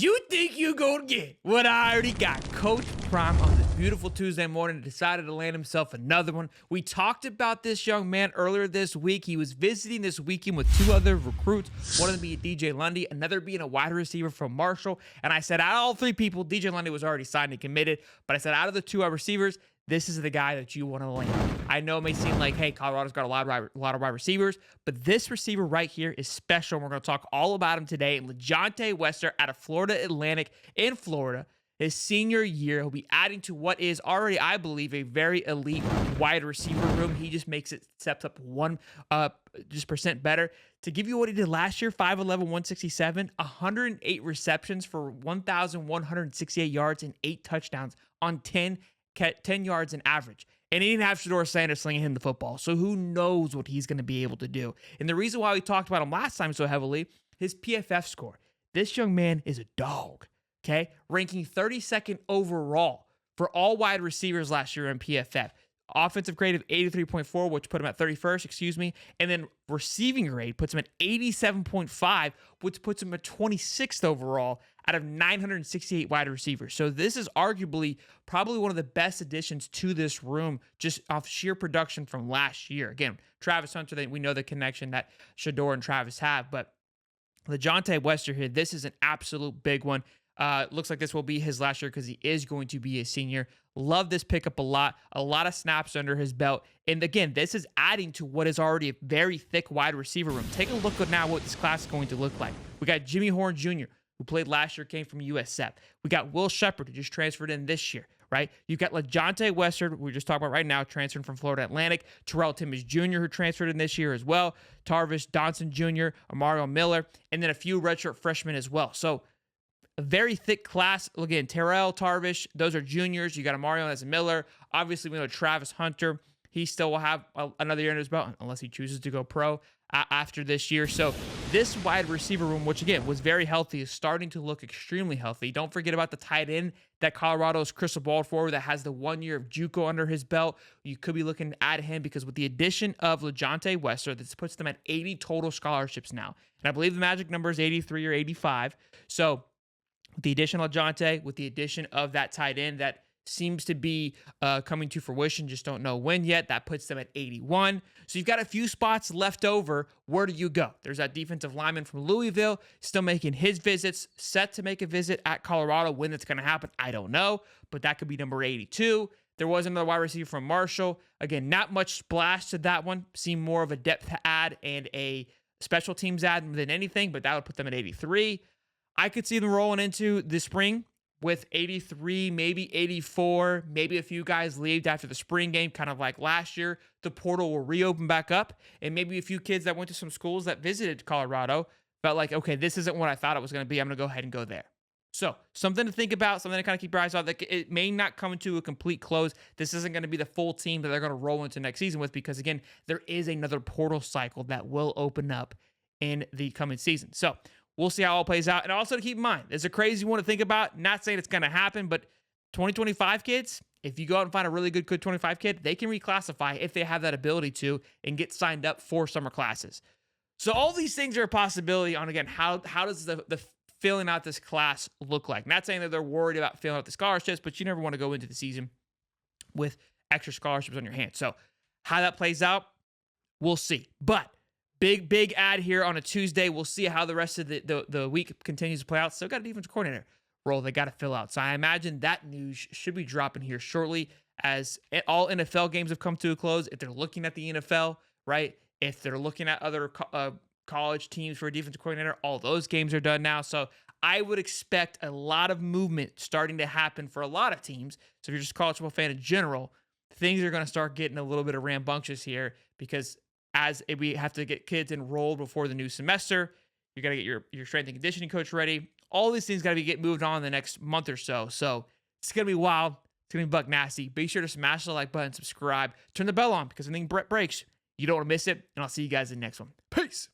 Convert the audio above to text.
You think you gonna get what I already got? Coach Prime on this beautiful Tuesday morning decided to land himself another one. We talked about this young man earlier this week. He was visiting this weekend with two other recruits, one of them being DJ Lundy, another being a wide receiver from Marshall. And I said, out of all three people, DJ Lundy was already signed and committed. But I said, out of the two receivers, this is the guy that you want to land. I know it may seem like, hey, Colorado's got a lot of wide receivers, but this receiver right here is special. And we're going to talk all about him today. LeJontay Wester out of Florida Atlantic in Florida. His senior year, he'll be adding to what is already, I believe, a very elite wide receiver room. He just makes it steps up one just percent better. To give you what he did last year, 5'11", 167, 108 receptions for 1,168 yards and 8 touchdowns on 10 yards in average. And he didn't have Shedeur Sanders slinging him the football. So who knows what he's going to be able to do. And the reason why we talked about him last time so heavily, his PFF score. This young man is a dog, okay? Ranking 32nd overall for all wide receivers last year in PFF. Offensive grade of 83.4, which put him at 31st, and then receiving grade puts him at 87.5, which puts him at 26th overall out of 968 wide receivers. So this is arguably probably one of the best additions to this room just off sheer production from last year. Again, Travis Hunter, we know the connection that Shedeur and Travis have, but LeJontay Wester here, this is an absolute big one. Looks like this will be his last year because he is going to be a senior. Love this pickup a lot of snaps under his belt. And again, this is adding to what is already a very thick wide receiver room. Take a look at now what this class is going to look like. We got Jimmy Horn Jr., who played last year, came from USF. We got Will Shepard, who just transferred in this year, right? You've got LeJontay Wester, we're just talking about right now, transferring from Florida Atlantic. Terrell Timmons Jr., who transferred in this year as well. Tarvis Donson Jr., Amario Miller, and then a few redshirt freshmen as well. So a very thick class. Again, Terrell, Tarvish, those are juniors. You got Amario as a Miller. Obviously, we know Travis Hunter. He still will have another year in his belt unless he chooses to go pro after this year. So this wide receiver room, which again was very healthy, is starting to look extremely healthy. Don't forget about the tight end that Colorado's crystal ball for that has the 1 year of JUCO under his belt. You could be looking at him because with the addition of LeJontay Wester, this puts them at 80 total scholarships now. And I believe the magic number is 83 or 85. So with the addition of LeJontay, with the addition of that tight end that seems to be coming to fruition, just don't know when yet, that puts them at 81. So you've got a few spots left over. Where do you go? There's that defensive lineman from Louisville still making his visits, set to make a visit at Colorado. When it's going to happen, I don't know, but that could be number 82. There was another wide receiver from Marshall. Again, not much splash to that one. Seemed more of a depth add and a special teams add than anything, but that would put them at 83. I could see them rolling into the spring with 83, maybe 84, maybe a few guys leave after the spring game, kind of like last year. The portal will reopen back up, and maybe a few kids that went to some schools that visited Colorado felt like, okay, this isn't what I thought it was going to be. I'm going to go ahead and go there. So something to think about, something to kind of keep your eyes on. It may not come to a complete close. This isn't going to be the full team that they're going to roll into next season with because, again, there is another portal cycle that will open up in the coming season. So we'll see how it all plays out. And also to keep in mind, it's a crazy one to think about. Not saying it's going to happen, but 2025 kids, if you go out and find a really good 25 kid, they can reclassify if they have that ability to and get signed up for summer classes. So all these things are a possibility on, again, how does the filling out this class look like? Not saying that they're worried about filling out the scholarships, but you never want to go into the season with extra scholarships on your hands. So how that plays out, we'll see. But big ad here on a Tuesday. We'll see how the rest of the week continues to play out. Still got a defense coordinator role they got to fill out. So I imagine that news should be dropping here shortly as all NFL games have come to a close. If they're looking at the NFL, right? If they're looking at other college teams for a defensive coordinator, all those games are done now. So I would expect a lot of movement starting to happen for a lot of teams. So if you're just a college football fan in general, things are going to start getting a little bit of rambunctious here because as we have to get kids enrolled before the new semester, you got to get your strength and conditioning coach ready. All these things got to get moved on in the next month or so. So it's going to be wild. It's going to be buck nasty. Be sure to smash the like button, subscribe, turn the bell on because anything Brett breaks, you don't want to miss it. And I'll see you guys in the next one. Peace.